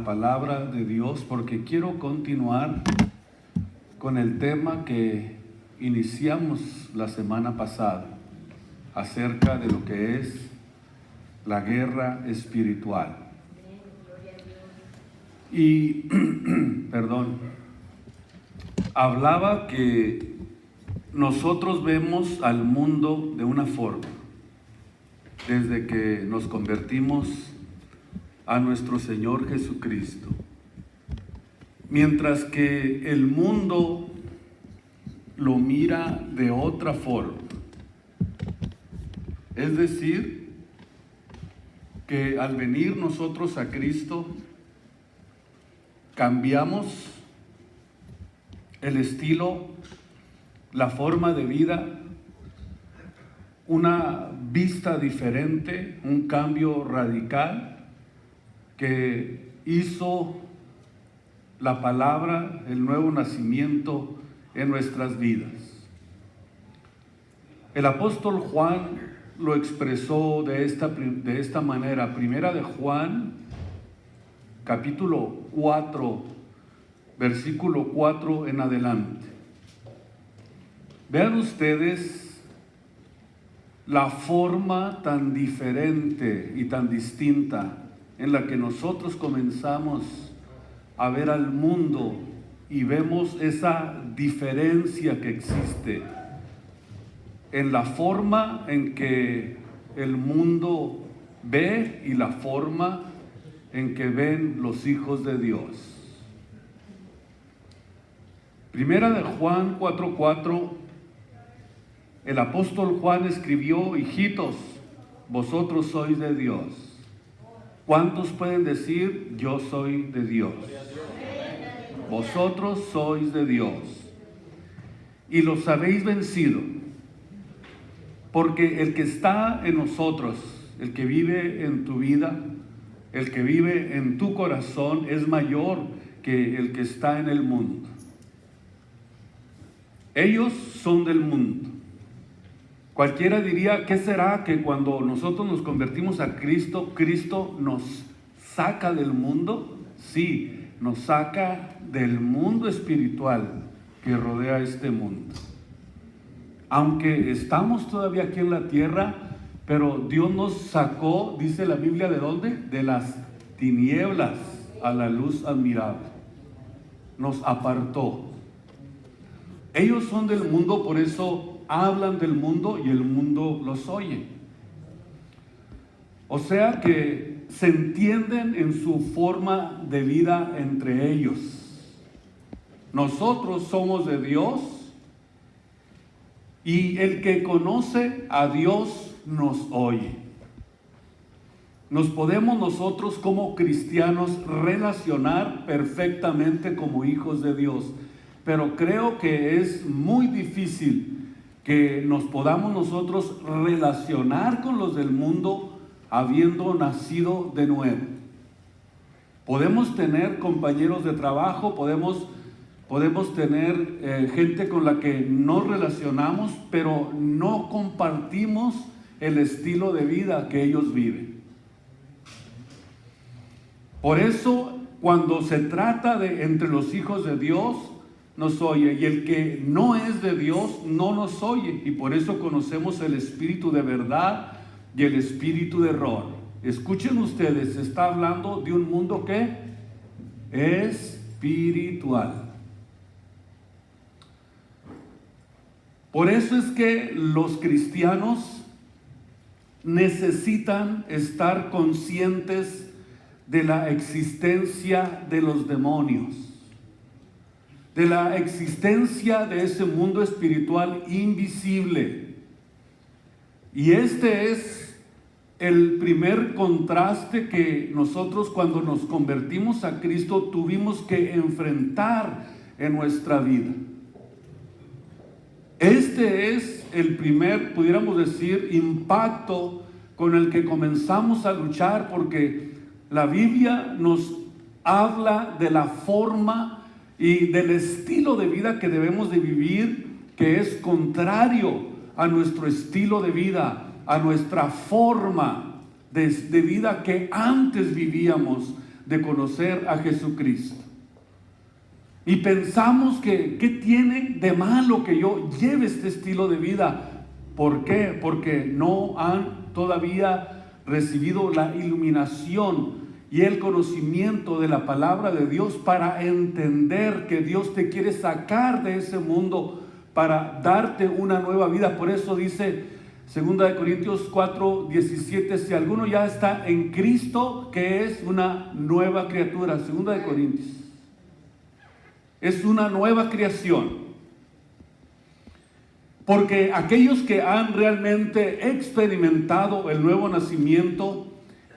Palabra de Dios, porque quiero continuar con el tema que iniciamos la semana pasada acerca de lo que es la guerra espiritual. Y, perdón, hablaba que nosotros vemos al mundo de una forma desde que nos convertimos a nuestro Señor Jesucristo, mientras que el mundo lo mira de otra forma. Es decir, que al venir nosotros a Cristo, cambiamos el estilo, la forma de vida, una vista diferente, un cambio radical que hizo la palabra, el nuevo nacimiento en nuestras vidas. El apóstol Juan lo expresó de esta manera. Primera de Juan, capítulo 4, versículo 4 en adelante. Vean ustedes la forma tan diferente y tan distinta en la que nosotros comenzamos a ver al mundo y vemos esa diferencia que existe en la forma en que el mundo ve y la forma en que ven los hijos de Dios. Primera de Juan 4:4, el apóstol Juan escribió: hijitos, vosotros sois de Dios. ¿Cuántos pueden decir yo soy de Dios? Vosotros sois de Dios y los habéis vencido, porque el que está en nosotros, el que vive en tu vida, el que vive en tu corazón, es mayor que el que está en el mundo. Ellos son del mundo. Cualquiera diría, ¿qué será que cuando nosotros nos convertimos a Cristo, Cristo nos saca del mundo? Sí, nos saca del mundo espiritual que rodea este mundo. Aunque estamos todavía aquí en la tierra, pero Dios nos sacó, dice la Biblia, ¿de dónde? De las tinieblas a la luz admirable. Nos apartó. Ellos son del mundo, por eso hablan del mundo y el mundo los oye. O sea que se entienden en su forma de vida entre ellos. Nosotros somos de Dios y el que conoce a Dios nos oye. Nos podemos nosotros como cristianos relacionar perfectamente como hijos de Dios, pero creo que es muy difícil que nos podamos nosotros relacionar con los del mundo habiendo nacido de nuevo. Podemos tener compañeros de trabajo, podemos tener gente con la que nos relacionamos, pero no compartimos el estilo de vida que ellos viven. Por eso, cuando se trata de entre los hijos de Dios, nos oye, y el que no es de Dios no nos oye, y por eso conocemos el espíritu de verdad y el espíritu de error. Escuchen ustedes, se está hablando de un mundo que espiritual. Por eso es que los cristianos necesitan estar conscientes de la existencia de los demonios, de la existencia de ese mundo espiritual invisible. Y este es el primer contraste que nosotros, cuando nos convertimos a Cristo, tuvimos que enfrentar en nuestra vida. Este es el primer, pudiéramos decir, impacto con el que comenzamos a luchar, porque la Biblia nos habla de la forma y del estilo de vida que debemos de vivir, que es contrario a nuestro estilo de vida, a nuestra forma de vida que antes vivíamos, de conocer a Jesucristo. Y pensamos que, ¿qué tiene de malo que yo lleve este estilo de vida? ¿Por qué? Porque no han todavía recibido la iluminación y el conocimiento de la palabra de Dios para entender que Dios te quiere sacar de ese mundo para darte una nueva vida. Por eso dice 2 Corintios 4:17, si alguno ya está en Cristo, que es una nueva criatura. 2 Corintios. Es una nueva creación. Porque aquellos que han realmente experimentado el nuevo nacimiento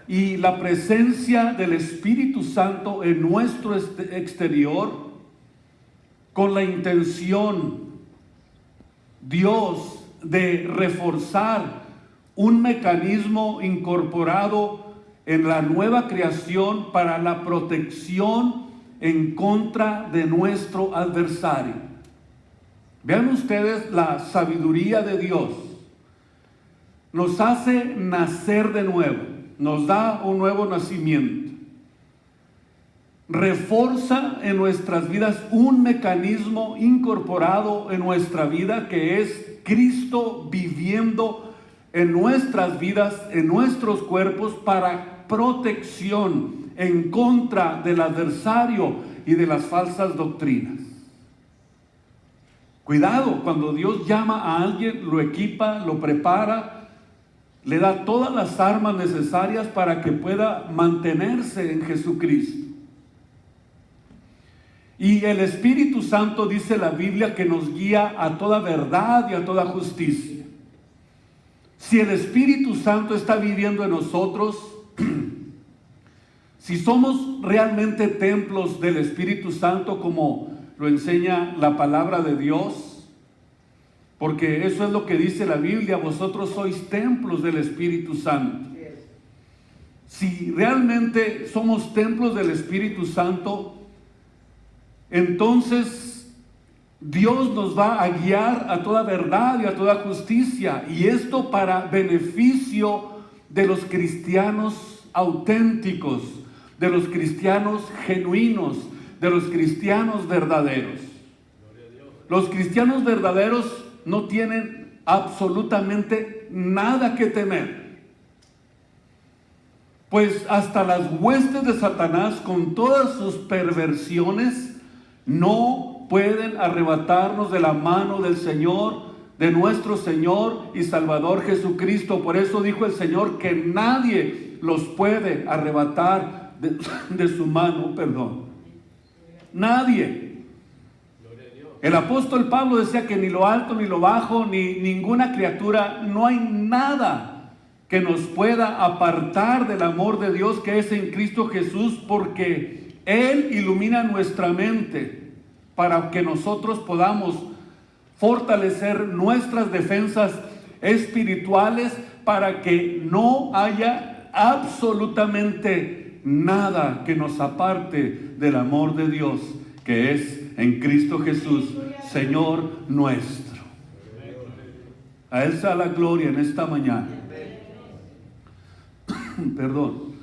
y la presencia del Espíritu Santo en nuestro exterior, con la intención, Dios, de reforzar un mecanismo incorporado en la nueva creación para la protección en contra de nuestro adversario. Vean ustedes la sabiduría de Dios. Nos hace nacer de nuevo, nos da un nuevo nacimiento. Refuerza en nuestras vidas un mecanismo incorporado en nuestra vida que es Cristo viviendo en nuestras vidas, en nuestros cuerpos, para protección en contra del adversario y de las falsas doctrinas. Cuidado, cuando Dios llama a alguien, lo equipa, lo prepara, le da todas las armas necesarias para que pueda mantenerse en Jesucristo. Y el Espíritu Santo, dice la Biblia, que nos guía a toda verdad y a toda justicia. Si el Espíritu Santo está viviendo en nosotros, si somos realmente templos del Espíritu Santo, como lo enseña la palabra de Dios, porque eso es lo que dice la Biblia, vosotros sois templos del Espíritu Santo. Si realmente somos templos del Espíritu Santo, entonces Dios nos va a guiar a toda verdad y a toda justicia, y esto para beneficio de los cristianos auténticos, de los cristianos genuinos, de los cristianos verdaderos. Los cristianos verdaderos no tienen absolutamente nada que temer, pues hasta las huestes de Satanás, con todas sus perversiones, no pueden arrebatarnos de la mano del Señor, de nuestro Señor y Salvador Jesucristo. Por eso dijo el Señor que nadie los puede arrebatar de su mano, Nadie. El apóstol Pablo decía que ni lo alto ni lo bajo, ni ninguna criatura, no hay nada que nos pueda apartar del amor de Dios que es en Cristo Jesús, porque Él ilumina nuestra mente para que nosotros podamos fortalecer nuestras defensas espirituales, para que no haya absolutamente nada que nos aparte del amor de Dios que es en Cristo Jesús, Señor nuestro. A Él sea la gloria en esta mañana. Perdón.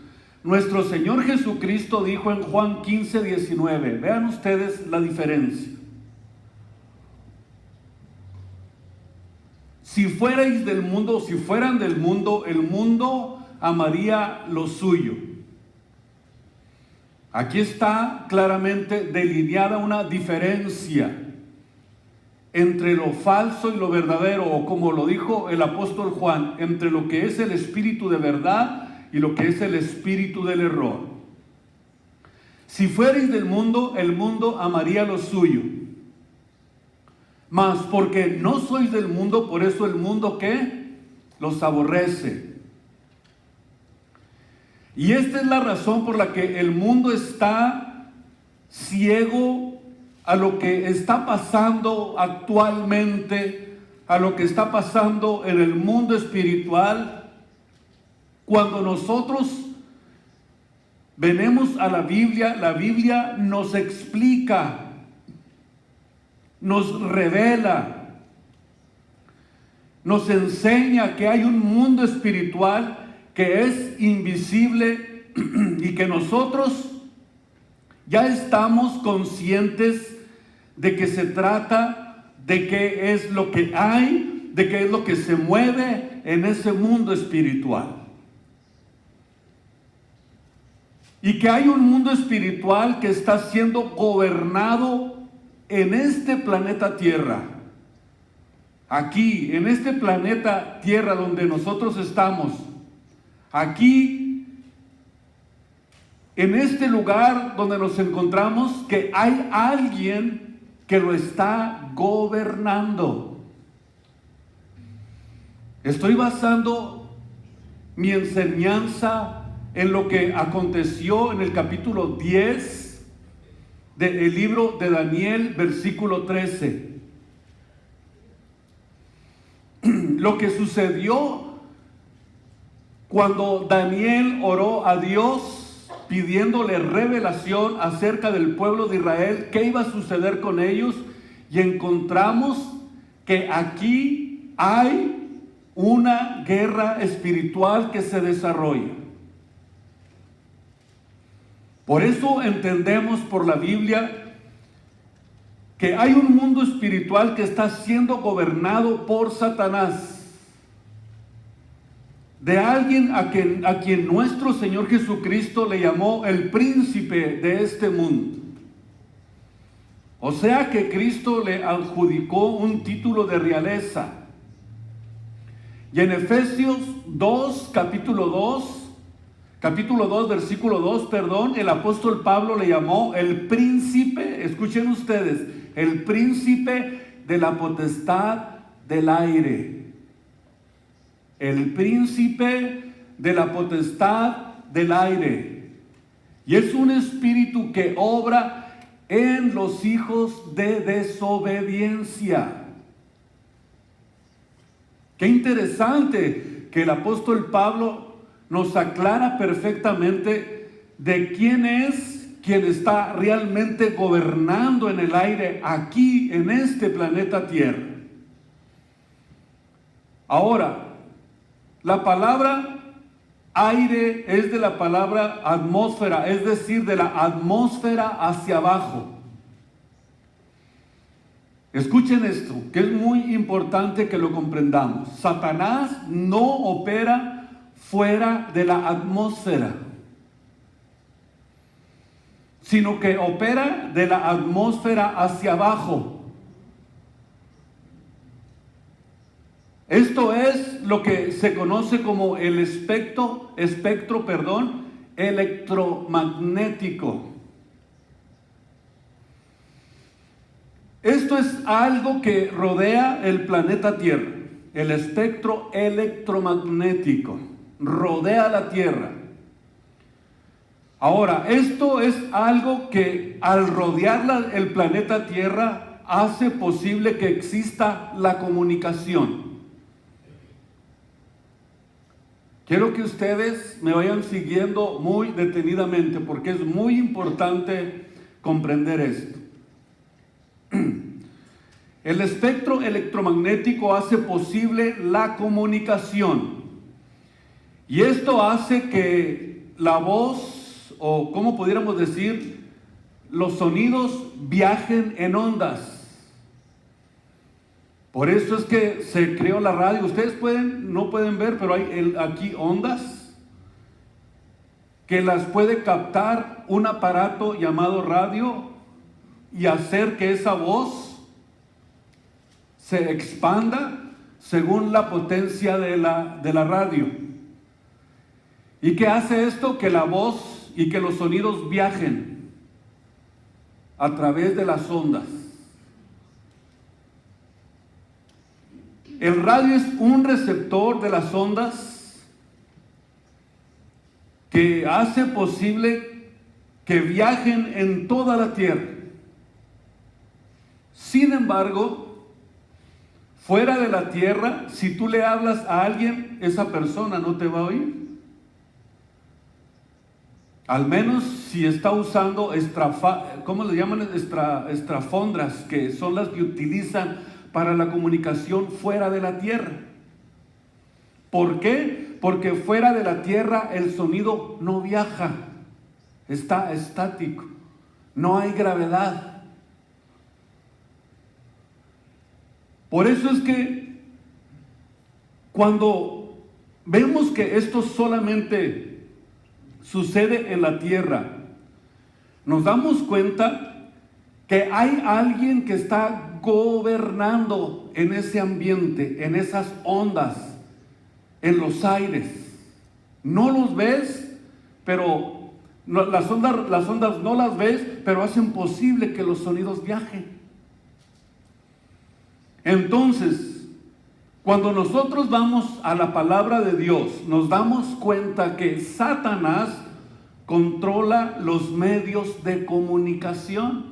Nuestro Señor Jesucristo dijo en Juan 15:19, vean ustedes la diferencia. Si fuerais del mundo, si fueran del mundo, el mundo amaría lo suyo. Aquí está claramente delineada una diferencia entre lo falso y lo verdadero, o como lo dijo el apóstol Juan, entre lo que es el espíritu de verdad y lo que es el espíritu del error. Si fuerais del mundo, el mundo amaría lo suyo. Mas porque no sois del mundo, por eso el mundo, ¿qué? Los aborrece. Y esta es la razón por la que el mundo está ciego a lo que está pasando actualmente, a lo que está pasando en el mundo espiritual. Cuando nosotros venimos a la Biblia nos explica, nos revela, nos enseña que hay un mundo espiritual que es invisible y que nosotros Ya estamos conscientes de que se trata de qué es lo que hay, de qué es lo que se mueve en ese mundo espiritual. Y que hay un mundo espiritual que está siendo gobernado en este planeta Tierra. Aquí, en este planeta Tierra donde nosotros estamos. Aquí, en este lugar donde nos encontramos, que hay alguien que lo está gobernando. Estoy basando mi enseñanza en lo que aconteció en el capítulo 10 del libro de Daniel, versículo 13. Lo que sucedió cuando Daniel oró a Dios pidiéndole revelación acerca del pueblo de Israel, qué iba a suceder con ellos, y encontramos que aquí hay una guerra espiritual que se desarrolla. Por eso entendemos por la Biblia que hay un mundo espiritual que está siendo gobernado por Satanás. De alguien a quien nuestro Señor Jesucristo le llamó el príncipe de este mundo. O sea que Cristo le adjudicó un título de realeza. Y en Efesios 2, capítulo 2, versículo 2, el apóstol Pablo le llamó el príncipe, escuchen ustedes, el príncipe de la potestad del aire. El príncipe de la potestad del aire. Y es un espíritu que obra en los hijos de desobediencia. Qué interesante que el apóstol Pablo nos aclara perfectamente de quién es quien está realmente gobernando en el aire aquí en este planeta Tierra. Ahora, la palabra aire es de la palabra atmósfera, es decir, de la atmósfera hacia abajo. Escuchen esto, que es muy importante que lo comprendamos. Satanás no opera fuera de la atmósfera, sino que opera de la atmósfera hacia abajo. Esto es lo que se conoce como el espectro electromagnético. Esto es algo que rodea el planeta Tierra. El espectro electromagnético rodea la Tierra. Ahora, esto es algo que al rodear el planeta Tierra hace posible que exista la comunicación. Quiero que ustedes me vayan siguiendo muy detenidamente porque es muy importante comprender esto. El espectro electromagnético hace posible la comunicación. Y esto hace que la voz, o como pudiéramos decir, los sonidos viajen en ondas. Por eso es que se creó la radio. Ustedes no pueden ver, pero hay aquí ondas que las puede captar un aparato llamado radio y hacer que esa voz se expanda según la potencia de la radio. ¿Y qué hace esto? Que la voz y que los sonidos viajen a través de las ondas. El radio es un receptor de las ondas que hace posible que viajen en toda la Tierra. Sin embargo, fuera de la Tierra, si tú le hablas a alguien, esa persona no te va a oír. Al menos si está usando estrafondras, que son las que utilizan para la comunicación fuera de la Tierra. ¿Por qué? Porque fuera de la Tierra el sonido no viaja, está estático. no hay gravedad. Por eso es que cuando vemos que esto solamente sucede en la tierra, nos damos cuenta que hay alguien que está gobernando en ese ambiente, en esas ondas, en los aires. No los ves, pero las ondas no las ves, pero hacen posible que los sonidos viajen. Entonces, cuando nosotros vamos a la palabra de Dios, nos damos cuenta que Satanás controla los medios de comunicación.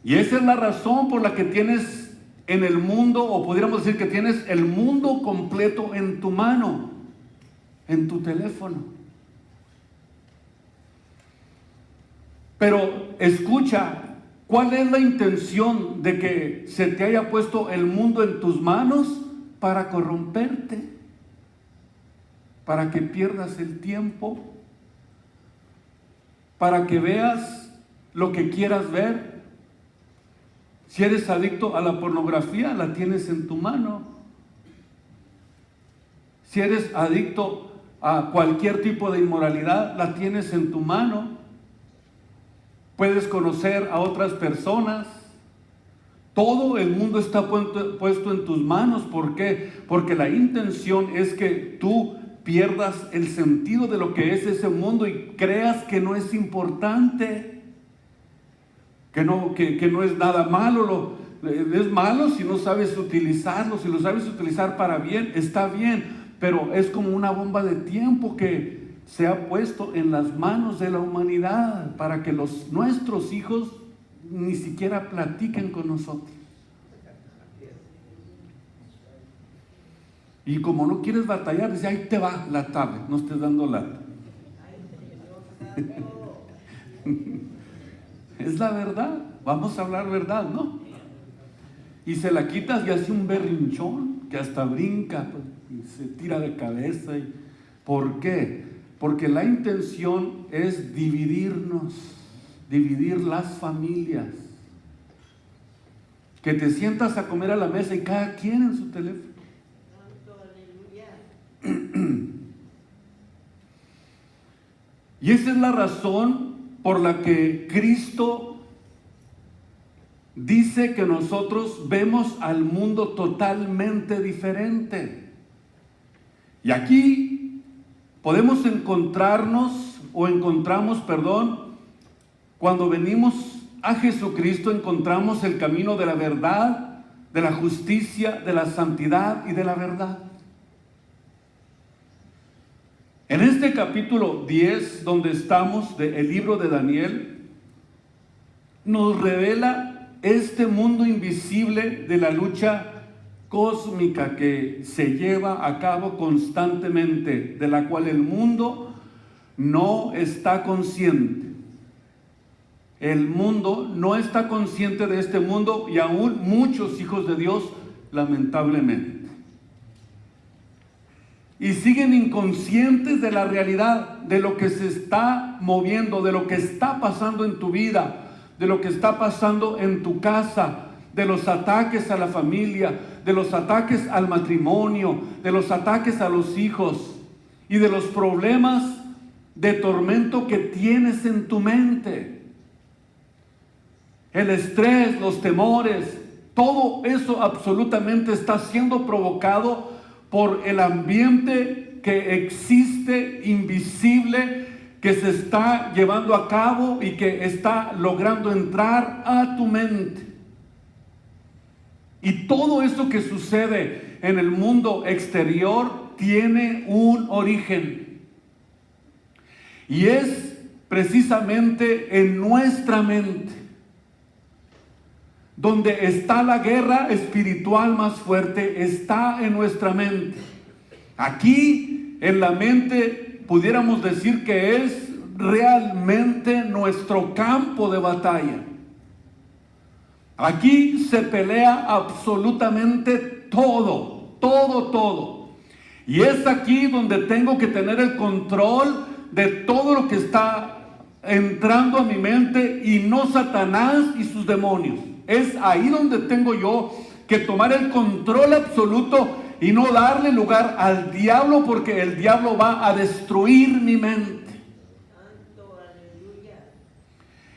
Y esa es la razón por la que tienes en el mundo, o pudiéramos decir que tienes el mundo completo en tu mano, en tu teléfono. Pero escucha, ¿cuál es la intención de que se te haya puesto el mundo en tus manos? Para corromperte, para que pierdas el tiempo, para que veas lo que quieras ver. Si eres adicto a la pornografía, la tienes en tu mano. Si eres adicto a cualquier tipo de inmoralidad, la tienes en tu mano. Puedes conocer a otras personas. Todo el mundo está puesto en tus manos. ¿Por qué? Porque la intención es que tú pierdas el sentido de lo que es ese mundo y creas que no es importante. Que no es nada malo. Es malo si no sabes utilizarlo. Si lo sabes utilizar para bien, está bien, pero es como una bomba de tiempo que se ha puesto en las manos de la humanidad para que nuestros hijos ni siquiera platiquen con nosotros. Y como no quieres batallar, dice, ahí te va la tablet, no estés dando lata. Es la verdad, vamos a hablar verdad, ¿no? Y se la quitas y hace un berrinchón que hasta brinca, pues, y se tira de cabeza. ¿Por qué? Porque la intención es dividirnos, dividir las familias. Que te sientas a comer a la mesa y cada quien en su teléfono. Y esa es la razón por la que Cristo dice que nosotros vemos al mundo totalmente diferente. Y aquí podemos encontramos, cuando venimos a Jesucristo, encontramos el camino de la verdad, de la justicia, de la santidad y de la verdad. En este capítulo 10, donde estamos, del libro de Daniel, nos revela este mundo invisible de la lucha cósmica que se lleva a cabo constantemente, de la cual el mundo no está consciente. El mundo no está consciente de este mundo, y aún muchos hijos de Dios, lamentablemente. Y siguen inconscientes de la realidad, de lo que se está moviendo, de lo que está pasando en tu vida, de lo que está pasando en tu casa, de los ataques a la familia, de los ataques al matrimonio, de los ataques a los hijos y de los problemas de tormento que tienes en tu mente. El estrés, los temores, todo eso absolutamente está siendo provocado por el ambiente que existe, invisible, que se está llevando a cabo y que está logrando entrar a tu mente. Y todo eso que sucede en el mundo exterior tiene un origen. Y es precisamente en nuestra mente, donde está la guerra espiritual más fuerte, está en nuestra mente. Aquí en la mente pudiéramos decir que es realmente nuestro campo de batalla. Aquí se pelea absolutamente todo. Y es aquí donde tengo que tener el control de todo lo que está entrando a mi mente y no Satanás y sus demonios. Es ahí donde tengo yo que tomar el control absoluto y no darle lugar al diablo, porque el diablo va a destruir mi mente.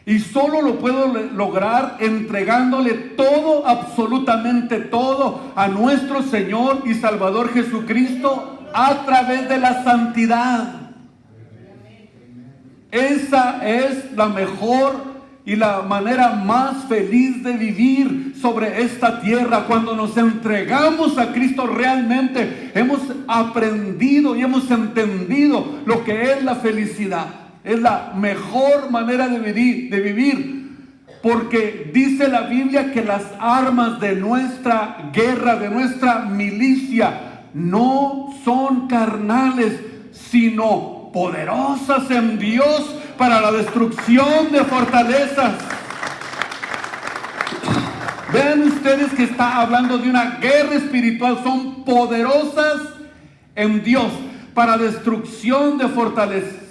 Y solo lo puedo lograr entregándole todo, absolutamente todo, a nuestro Señor y Salvador Jesucristo a través de la santidad. Esa es la mejor y la manera más feliz de vivir sobre esta tierra. Cuando nos entregamos a Cristo, realmente hemos aprendido y hemos entendido lo que es la felicidad. Es la mejor manera de vivir, porque dice la Biblia que las armas de nuestra guerra, de nuestra milicia, no son carnales, sino poderosas en Dios para la destrucción de fortalezas. Vean ustedes que está hablando de una guerra espiritual. Son poderosas en Dios para destrucción de fortalezas.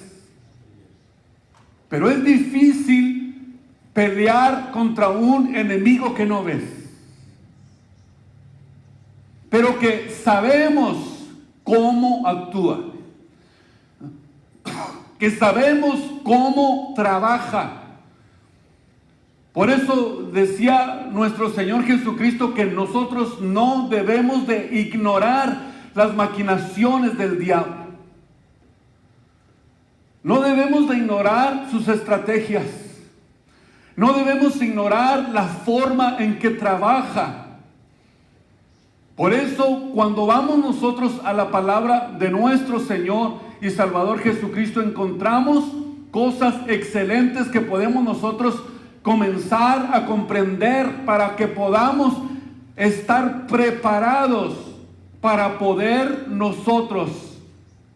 Pero es difícil pelear contra un enemigo que no ves, pero que sabemos cómo actúa, que sabemos cómo trabaja. Por eso decía nuestro Señor Jesucristo que nosotros no debemos de ignorar las maquinaciones del diablo. No debemos de ignorar sus estrategias. No debemos ignorar la forma en que trabaja. Por eso, cuando vamos nosotros a la palabra de nuestro Señor y Salvador Jesucristo, encontramos cosas excelentes que podemos nosotros comenzar a comprender para que podamos estar preparados para poder nosotros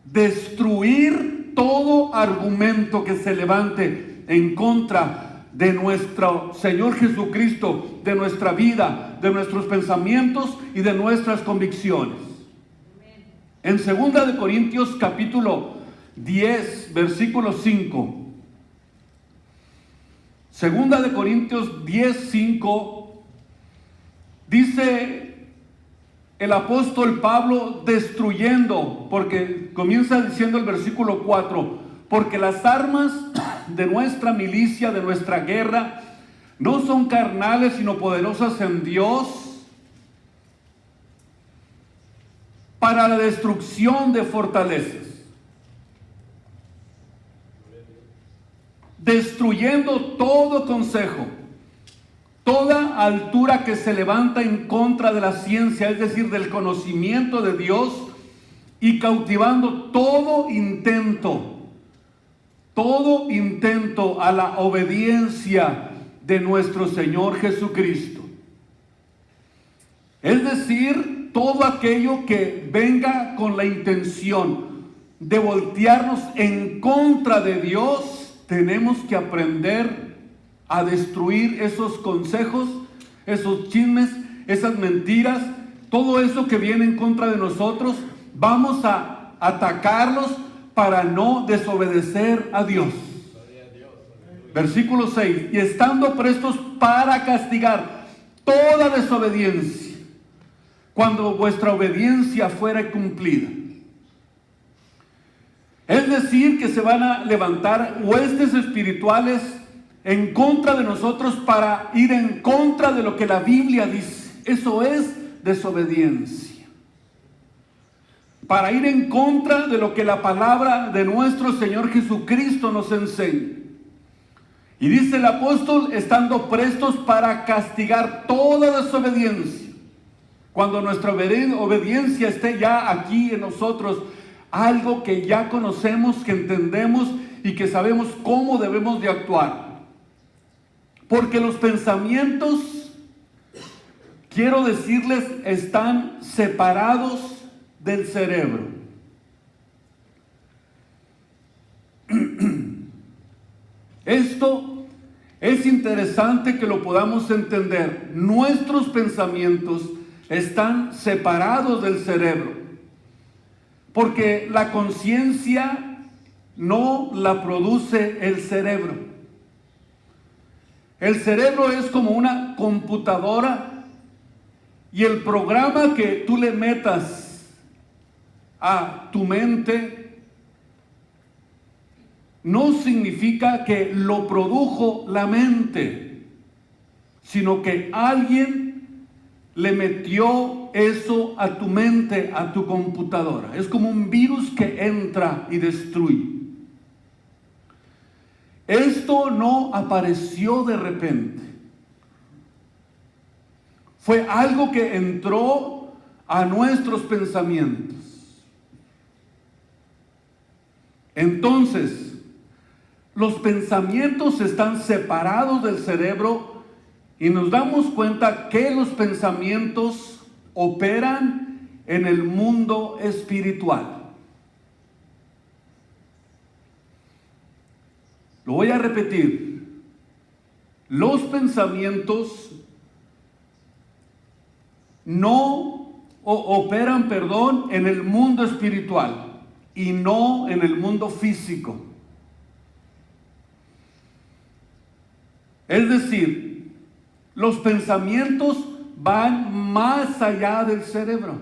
destruir todo argumento que se levante en contra de nuestro Señor Jesucristo, de nuestra vida, de nuestros pensamientos y de nuestras convicciones. En 2 de Corintios capítulo 10, versículo 5. 2 de Corintios 10, 5, dice el apóstol Pablo destruyendo, porque comienza diciendo el versículo 4, porque las armas de nuestra milicia, de nuestra guerra, no son carnales, sino poderosas en Dios para la destrucción de fortalezas. Destruyendo todo consejo, toda altura que se levanta en contra de la ciencia, es decir, del conocimiento de Dios, y cautivando todo intento a la obediencia de nuestro Señor Jesucristo. Es decir, todo aquello que venga con la intención de voltearnos en contra de Dios, tenemos que aprender a destruir esos consejos, esos chismes, esas mentiras, todo eso que viene en contra de nosotros. Vamos a atacarlos para no desobedecer a Dios. Versículo 6, y estando prestos para castigar toda desobediencia, cuando vuestra obediencia fuera cumplida. Es decir, que se van a levantar huestes espirituales en contra de nosotros para ir en contra de lo que la Biblia dice. Eso es desobediencia. Para ir en contra de lo que la palabra de nuestro Señor Jesucristo nos enseña. Y dice el apóstol, estando prestos para castigar toda desobediencia. Cuando nuestra obediencia esté ya aquí en nosotros, algo que ya conocemos, que entendemos y que sabemos cómo debemos de actuar. Porque los pensamientos, quiero decirles, están separados del cerebro. Esto es interesante que lo podamos entender. Nuestros pensamientos están separados del cerebro, porque la conciencia no la produce el cerebro. El cerebro es como una computadora y el programa que tú le metas a tu mente no significa que lo produjo la mente, sino que alguien le metió eso a tu mente, a tu computadora. Es como un virus que entra y destruye. Esto no apareció de repente. Fue algo que entró a nuestros pensamientos. Entonces, los pensamientos están separados del cerebro y nos damos cuenta que los pensamientos operan en el mundo espiritual. Lo voy a repetir. Los pensamientos operan en el mundo espiritual y no en el mundo físico. Es decir, los pensamientos van más allá del cerebro.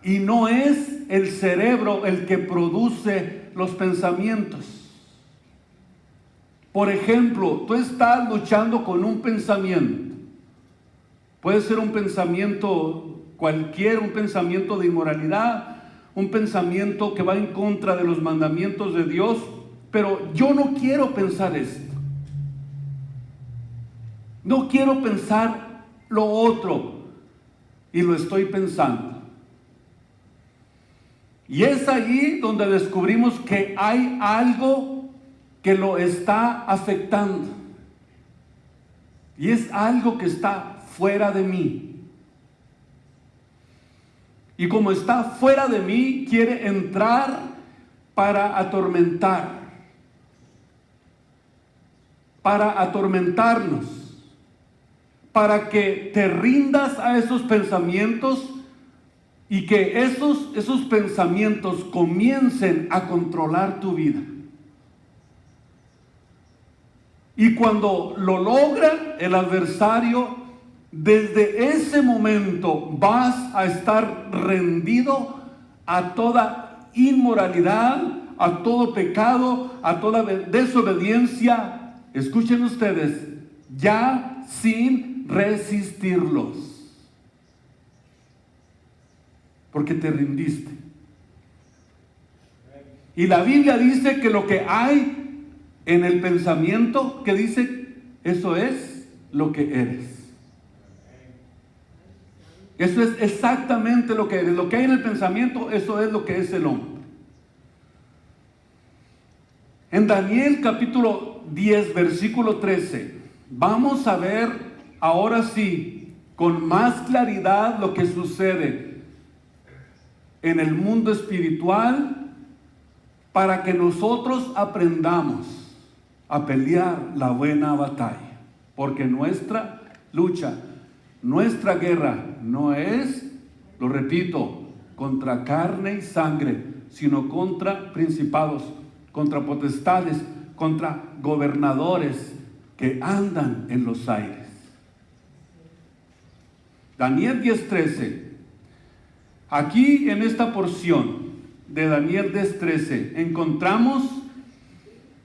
Y no es el cerebro el que produce los pensamientos. Por ejemplo, tú estás luchando con un pensamiento. Puede ser un pensamiento cualquiera, un pensamiento de inmoralidad, un pensamiento que va en contra de los mandamientos de Dios, pero yo no quiero pensar esto. No quiero pensar lo otro y lo estoy pensando. Y es allí donde descubrimos que hay algo que lo está afectando. Y es algo que está fuera de mí. Y como está fuera de mí, quiere entrar para atormentarnos, para que te rindas a esos pensamientos y que esos pensamientos comiencen a controlar tu vida. Y cuando lo logra el adversario, desde ese momento vas a estar rendido a toda inmoralidad, a todo pecado, a toda desobediencia. Escuchen ustedes, ya sin resistirlos. Porque te rindiste. Y la Biblia dice que lo que hay en el pensamiento, que dice, eso es lo que eres. Eso es exactamente lo que eres. Lo que hay en el pensamiento, eso es lo que es el hombre. En Daniel capítulo 10, versículo 13, vamos a ver ahora sí, con más claridad lo que sucede en el mundo espiritual, para que nosotros aprendamos a pelear la buena batalla. Porque nuestra lucha, nuestra guerra no es, lo repito, contra carne y sangre, sino contra principados, contra potestades, contra gobernadores que andan en los aires. Daniel 10:13. Aquí en esta porción de Daniel 10:13 encontramos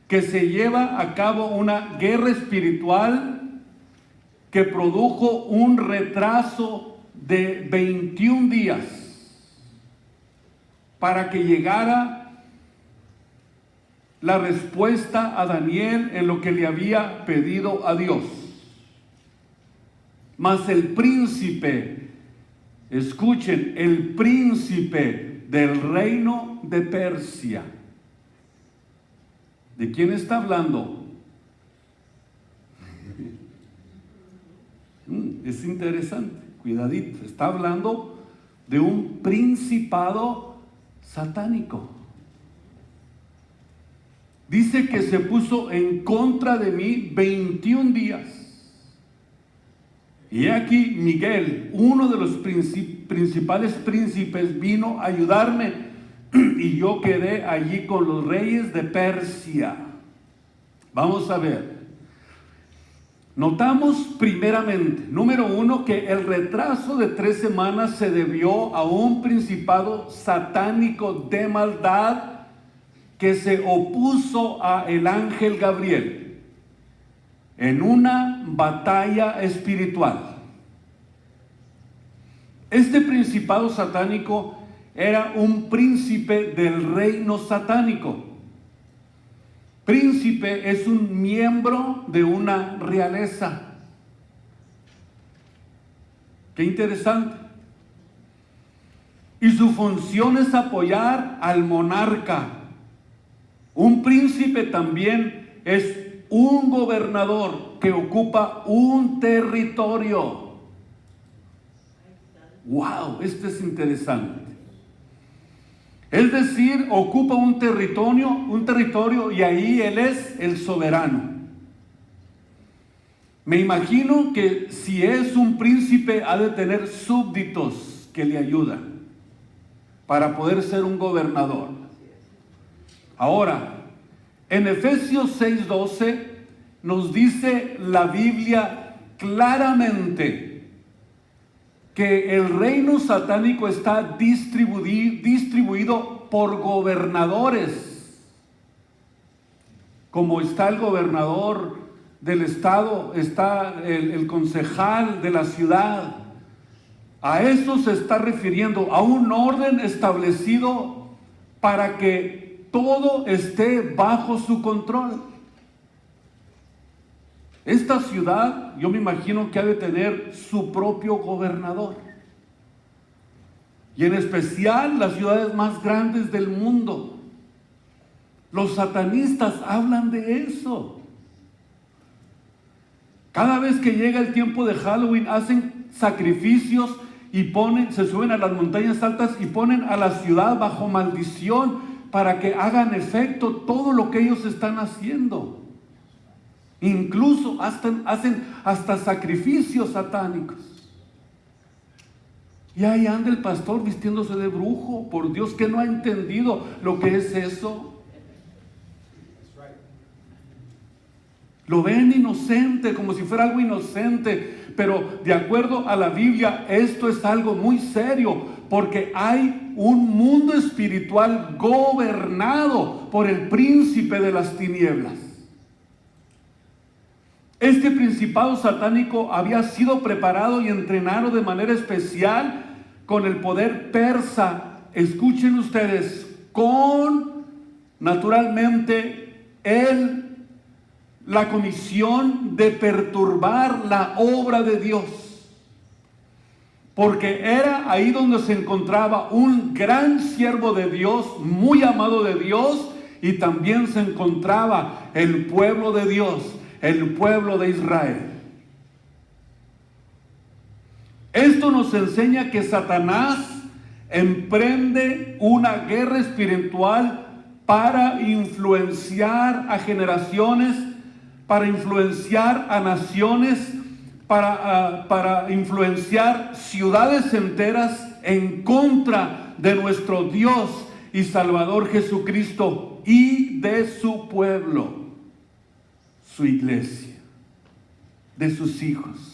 que se lleva a cabo una guerra espiritual que produjo un retraso de 21 días para que llegara la respuesta a Daniel en lo que le había pedido a Dios. Mas el príncipe, escuchen, el príncipe del reino de Persia. ¿De quién está hablando? Es interesante, cuidadito. Está hablando de un principado satánico. Dice que se puso en contra de mí 21 días. Y aquí Miguel, uno de los principales príncipes, vino a ayudarme. y yo quedé allí con los reyes de Persia. Vamos a ver. Notamos primeramente, número 1, que el retraso de 3 semanas se debió a un principado satánico de maldad que se opuso a el ángel Gabriel en una batalla espiritual. Este principado satánico era un príncipe del reino satánico. Príncipe es un miembro de una realeza. Qué interesante. Y su función es apoyar al monarca. Un príncipe también es un gobernador que ocupa un territorio. ¡Wow! Esto es interesante. Es decir, ocupa un territorio y ahí él es el soberano. Me imagino que si es un príncipe ha de tener súbditos que le ayudan para poder ser un gobernador. Ahora, en Efesios 6:12 nos dice la Biblia claramente que el reino satánico está distribuido por gobernadores. Como está el gobernador del estado, está el concejal de la ciudad. A eso se está refiriendo, a un orden establecido para que todo esté bajo su control. Esta ciudad, yo me imagino que ha de tener su propio gobernador. Y en especial las ciudades más grandes del mundo. Los satanistas hablan de eso. Cada vez que llega el tiempo de Halloween, hacen sacrificios y se suben a las montañas altas y ponen a la ciudad bajo maldición para que hagan efecto todo lo que ellos están haciendo. Incluso hacen hasta sacrificios satánicos. Y ahí anda el pastor vistiéndose de brujo. Por Dios, que no ha entendido lo que es eso. Lo ven inocente, como si fuera algo inocente. Pero de acuerdo a la Biblia, esto es algo muy serio. Porque hay un mundo espiritual gobernado por el príncipe de las tinieblas. Este principado satánico había sido preparado y entrenado de manera especial con el poder persa. Escuchen ustedes, con naturalmente la comisión de perturbar la obra de Dios. Porque era ahí donde se encontraba un gran siervo de Dios, muy amado de Dios, y también se encontraba el pueblo de Dios, el pueblo de Israel. Esto nos enseña que Satanás emprende una guerra espiritual para influenciar a generaciones, para influenciar a naciones, para influenciar ciudades enteras en contra de nuestro Dios y Salvador Jesucristo y de su pueblo, su iglesia, de sus hijos.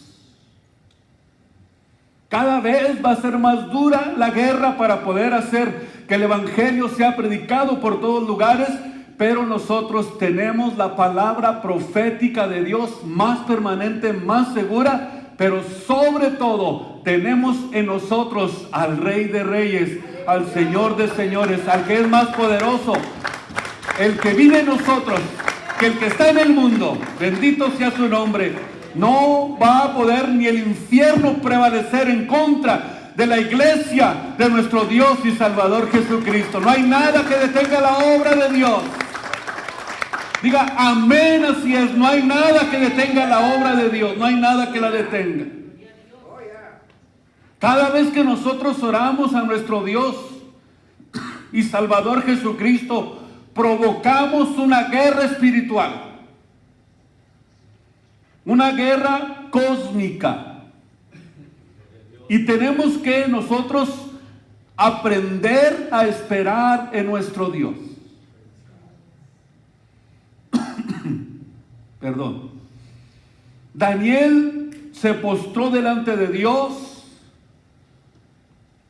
Cada vez va a ser más dura la guerra para poder hacer que el evangelio sea predicado por todos lugares, pero nosotros tenemos la palabra profética de Dios más permanente, más segura, pero sobre todo tenemos en nosotros al Rey de Reyes, al Señor de Señores, al que es más poderoso, el que vive en nosotros, que el que está en el mundo. Bendito sea su nombre. No va a poder ni el infierno prevalecer en contra de la iglesia de nuestro Dios y Salvador Jesucristo. No hay nada que detenga la obra de Dios. Diga amén, así es. No hay nada que detenga la obra de Dios. No hay nada que la detenga. Cada vez que nosotros oramos a nuestro Dios y Salvador Jesucristo, provocamos una guerra espiritual. Una guerra cósmica. Y tenemos que nosotros aprender a esperar en nuestro Dios. Perdón. Daniel se postró delante de Dios,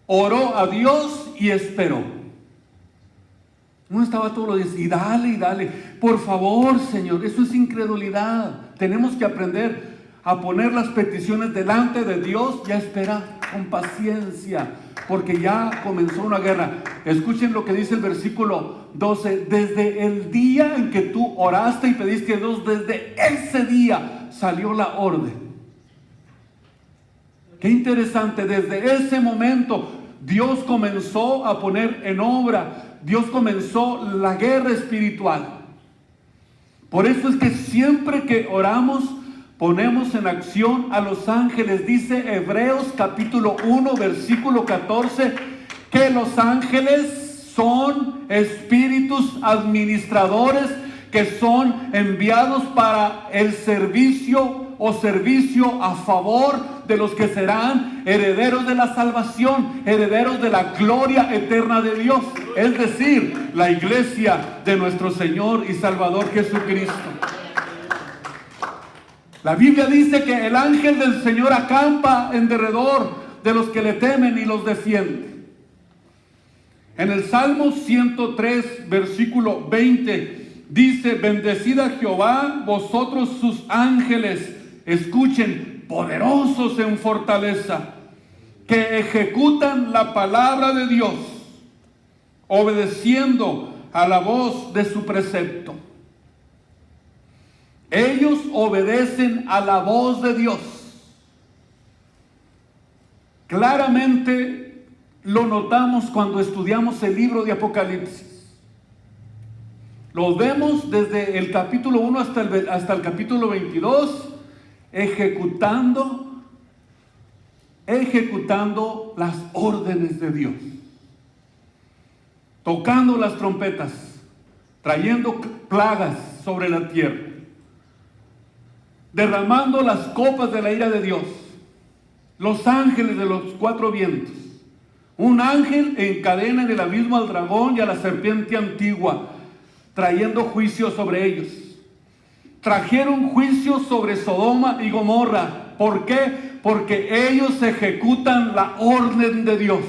oró a Dios y esperó. No estaba todos los días y dale. Por favor, Señor, eso es incredulidad. Tenemos que aprender a poner las peticiones delante de Dios y a esperar con paciencia, porque ya comenzó una guerra. Escuchen lo que dice el versículo 12. Desde el día en que tú oraste y pediste a Dios, desde ese día salió la orden. Qué interesante, desde ese momento Dios comenzó a poner en obra, Dios comenzó la guerra espiritual. Por eso es que siempre que oramos, ponemos en acción a los ángeles. Dice Hebreos capítulo 1, versículo 14, que los ángeles son espíritus administradores que son enviados para el servicio a favor de los que serán herederos de la salvación, herederos de la gloria eterna de Dios, es decir, la iglesia de nuestro Señor y Salvador Jesucristo. La Biblia dice que el ángel del Señor acampa en derredor de los que le temen y los defiende. En el Salmo 103, versículo 20, dice: bendecid a Jehová, vosotros sus ángeles, escuchen, poderosos en fortaleza, que ejecutan la palabra de Dios, obedeciendo a la voz de su precepto. Ellos obedecen a la voz de Dios. Claramente lo notamos cuando estudiamos el libro de Apocalipsis. Lo vemos desde el capítulo 1 hasta el capítulo 22, ejecutando las órdenes de Dios, tocando las trompetas, trayendo plagas sobre la tierra, derramando las copas de la ira de Dios, los ángeles de los cuatro vientos. Un ángel encadena en el abismo al dragón y a la serpiente antigua, trayendo juicio sobre ellos. Trajeron juicio sobre Sodoma y Gomorra. ¿Por qué? Porque ellos ejecutan la orden de Dios.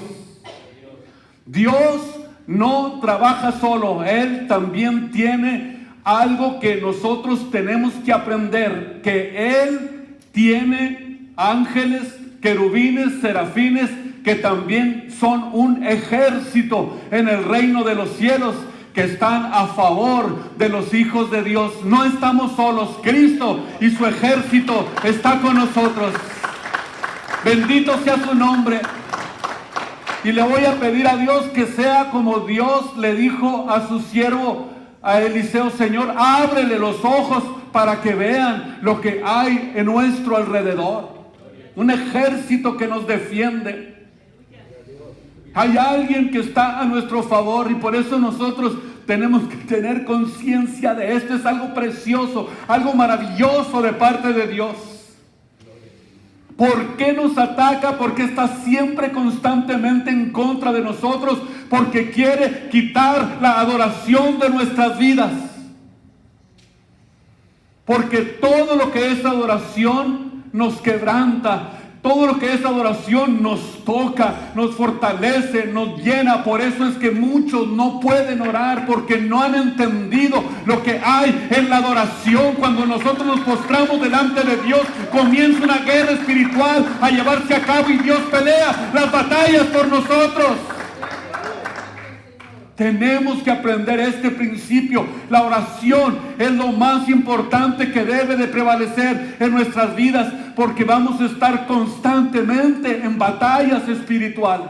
Dios no trabaja solo, Él también tiene algo que nosotros tenemos que aprender, que Él tiene ángeles, querubines, serafines, que también son un ejército en el reino de los cielos, que están a favor de los hijos de Dios. No estamos solos, Cristo y su ejército está con nosotros. Bendito sea su nombre. Y le voy a pedir a Dios que sea como Dios le dijo a su siervo, a Eliseo: Señor, ábrele los ojos para que vean lo que hay en nuestro alrededor. Un ejército que nos defiende. Hay alguien que está a nuestro favor, y por eso nosotros tenemos que tener conciencia de esto. Es algo precioso, algo maravilloso de parte de Dios. ¿Por qué nos ataca? Porque está siempre constantemente en contra de nosotros, porque quiere quitar la adoración de nuestras vidas. Porque todo lo que es adoración nos quebranta. Todo lo que es adoración nos toca, nos fortalece, nos llena. Por eso es que muchos no pueden orar, porque no han entendido lo que hay en la adoración. Cuando nosotros nos postramos delante de Dios, comienza una guerra espiritual a llevarse a cabo, y Dios pelea las batallas por nosotros. Tenemos que aprender este principio. La oración es lo más importante que debe de prevalecer en nuestras vidas, porque vamos a estar constantemente en batallas espirituales.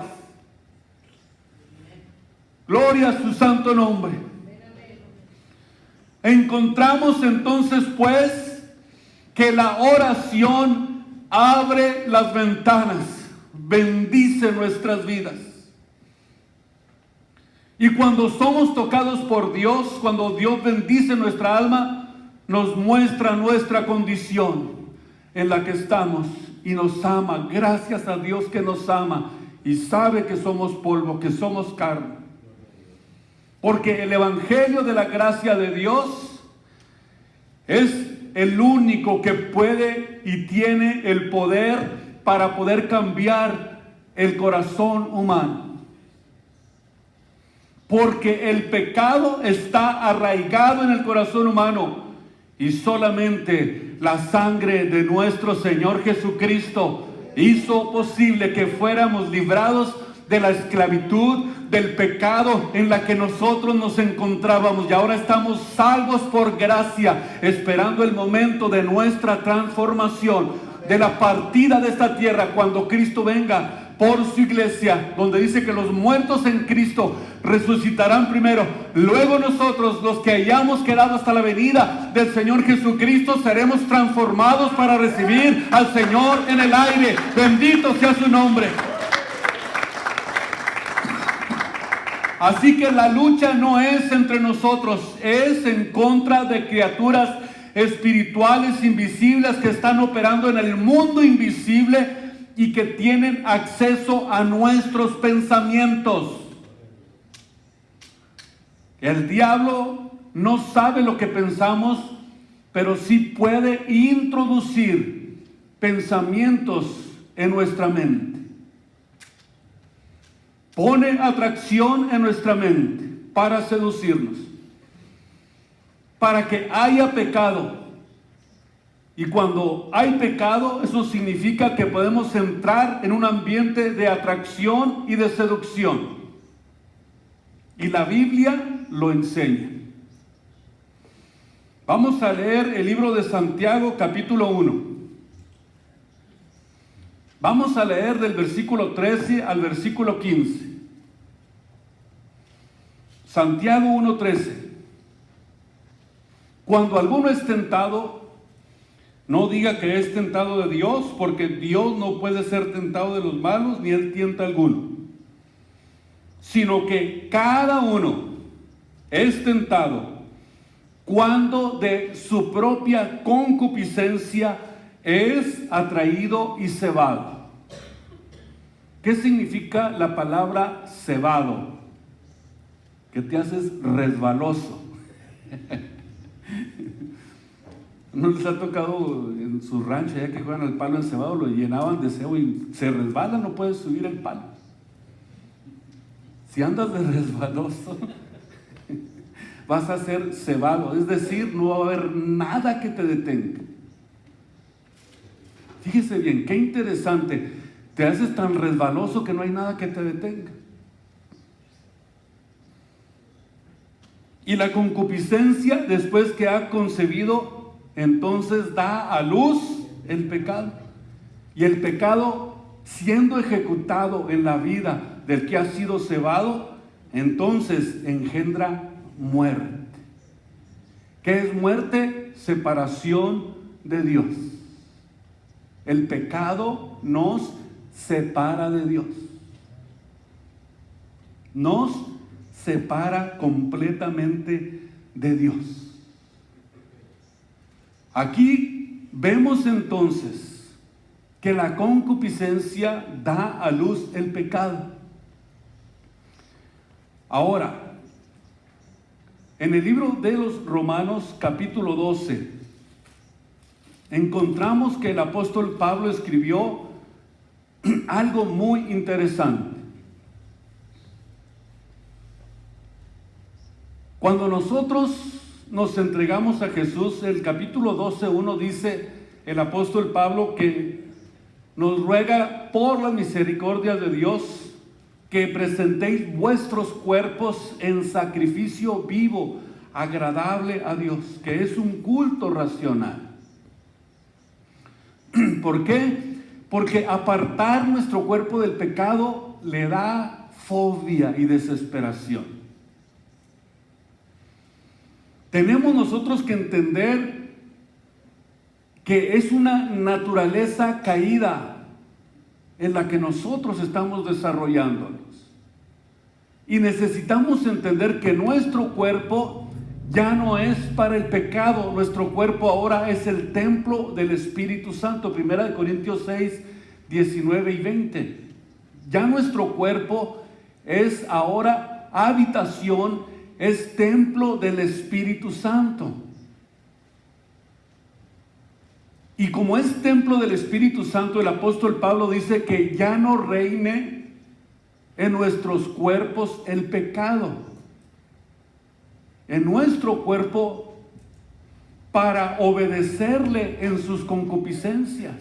Gloria a su santo nombre. Encontramos entonces pues que la oración abre las ventanas, bendice nuestras vidas. Y cuando somos tocados por Dios, cuando Dios bendice nuestra alma, nos muestra nuestra condición en la que estamos y nos ama. Gracias a Dios que nos ama y sabe que somos polvo, que somos carne. Porque el evangelio de la gracia de Dios es el único que puede y tiene el poder para poder cambiar el corazón humano. Porque el pecado está arraigado en el corazón humano y solamente la sangre de nuestro Señor Jesucristo hizo posible que fuéramos librados de la esclavitud, del pecado en la que nosotros nos encontrábamos, y ahora estamos salvos por gracia, esperando el momento de nuestra transformación, de la partida de esta tierra, cuando Cristo venga por su iglesia, donde dice que los muertos en Cristo resucitarán primero, luego nosotros, los que hayamos quedado hasta la venida del Señor Jesucristo, seremos transformados para recibir al Señor en el aire. Bendito sea su nombre. Así que la lucha no es entre nosotros, es en contra de criaturas espirituales invisibles que están operando en el mundo invisible y que tienen acceso a nuestros pensamientos. El diablo no sabe lo que pensamos, pero sí puede introducir pensamientos en nuestra mente. Pone atracción en nuestra mente para seducirnos, para que haya pecado. Y cuando hay pecado, eso significa que podemos entrar en un ambiente de atracción y de seducción. Y la Biblia lo enseña. Vamos a leer el libro de Santiago, capítulo 1. Vamos a leer del versículo 13 al versículo 15. Santiago 1:13. Cuando alguno es tentado, no diga que es tentado de Dios, porque Dios no puede ser tentado de los malos, ni Él tienta a alguno. Sino que cada uno es tentado cuando de su propia concupiscencia es atraído y cebado. ¿Qué significa la palabra cebado? Que te haces resbaloso. ¿No les ha tocado en su rancho, ya que juegan al palo encebado, lo llenaban de cebo y se resbala, no puedes subir el palo? Si andas de resbaloso, vas a ser cebado, es decir, no va a haber nada que te detenga. Fíjese bien, qué interesante, te haces tan resbaloso que no hay nada que te detenga. Y la concupiscencia, después que ha concebido, entonces da a luz el pecado. Y el pecado, siendo ejecutado en la vida del que ha sido cebado, entonces engendra muerte. ¿Qué es muerte? Separación de Dios. El pecado nos separa de Dios. Nos separa completamente de Dios. Aquí vemos entonces que la concupiscencia da a luz el pecado. Ahora, en el libro de los Romanos, capítulo 12, encontramos que el apóstol Pablo escribió algo muy interesante. Cuando nosotros nos entregamos a Jesús, el capítulo 12:1 dice el apóstol Pablo que nos ruega por la misericordia de Dios que presentéis vuestros cuerpos en sacrificio vivo, agradable a Dios, que es un culto racional. ¿Por qué? Porque apartar nuestro cuerpo del pecado le da fobia y desesperación. Tenemos nosotros que entender que es una naturaleza caída en la que nosotros estamos desarrollándonos. Y necesitamos entender que nuestro cuerpo ya no es para el pecado. Nuestro cuerpo ahora es el templo del Espíritu Santo. 1 Corintios 6, 19 y 20. Ya nuestro cuerpo es ahora habitación, es templo del Espíritu Santo. Y como es templo del Espíritu Santo, el apóstol Pablo dice que ya no reine en nuestros cuerpos el pecado. En nuestro cuerpo para obedecerle en sus concupiscencias.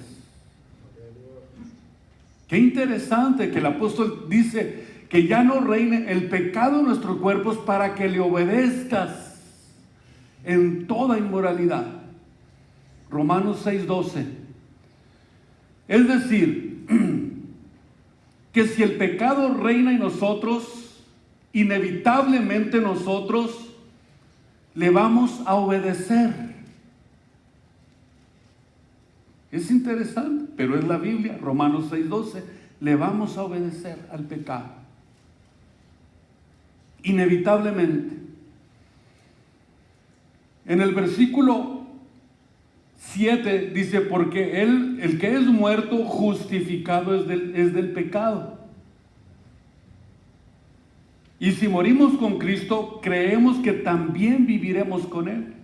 Qué interesante que el apóstol dice que ya no reine el pecado en nuestros cuerpos para que le obedezcas en toda inmoralidad. Romanos 6:12. Es decir, que si el pecado reina en nosotros, inevitablemente nosotros le vamos a obedecer. Es interesante, pero es la Biblia. Romanos 6:12. Le vamos a obedecer al pecado. Inevitablemente. En el versículo 7 dice, porque el que es muerto, justificado es del pecado. Y si morimos con Cristo, creemos que también viviremos con Él,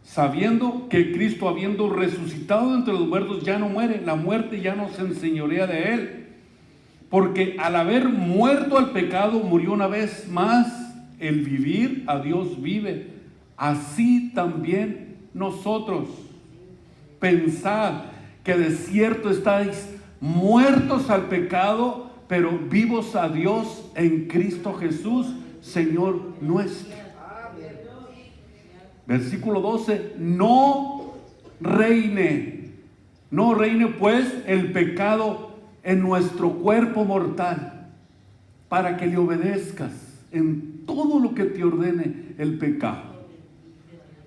sabiendo que Cristo, habiendo resucitado entre los muertos, ya no muere, la muerte ya no se enseñorea de Él. Porque al haber muerto al pecado, murió una vez más, el vivir a Dios vive. Así también nosotros. Pensad que de cierto estáis muertos al pecado, pero vivos a Dios en Cristo Jesús, Señor nuestro. Versículo 12, no reine pues el pecado en nuestro cuerpo mortal, para que le obedezcas en todo lo que te ordene el pecado.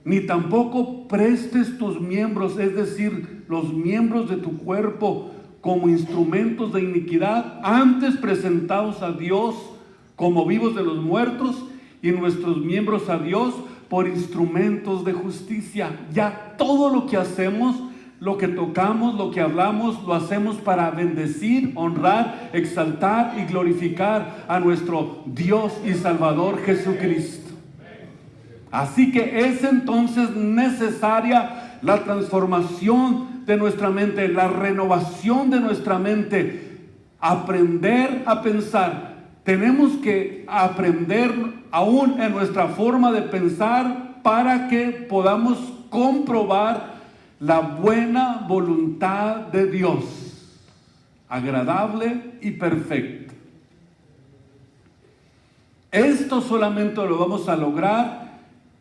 Ni tampoco prestes tus miembros, es decir, los miembros de tu cuerpo, como instrumentos de iniquidad, antes presentados a Dios como vivos de los muertos, y nuestros miembros a Dios por instrumentos de justicia. Ya todo lo que hacemos, lo que tocamos, lo que hablamos, lo hacemos para bendecir, honrar, exaltar y glorificar a nuestro Dios y Salvador Jesucristo. Así que es entonces necesaria la transformación de nuestra mente, la renovación de nuestra mente, aprender a pensar. Tenemos que aprender aún en nuestra forma de pensar para que podamos comprobar la buena voluntad de Dios, agradable y perfecta. Esto solamente lo vamos a lograr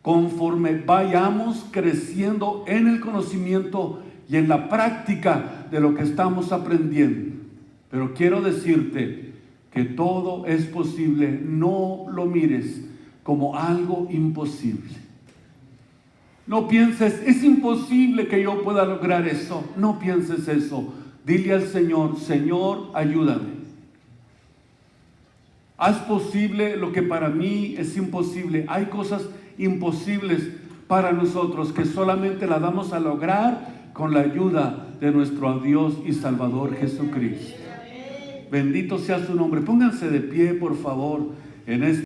conforme vayamos creciendo en el conocimiento y en la práctica de lo que estamos aprendiendo. Pero quiero decirte que todo es posible. No lo mires como algo imposible. No pienses, es imposible que yo pueda lograr eso. No pienses eso. Dile al Señor, Señor, ayúdame. Haz posible lo que para mí es imposible. Hay cosas imposibles para nosotros que solamente las vamos a lograr con la ayuda de nuestro Dios y Salvador Jesucristo. Bendito sea su nombre. Pónganse de pie, por favor, en este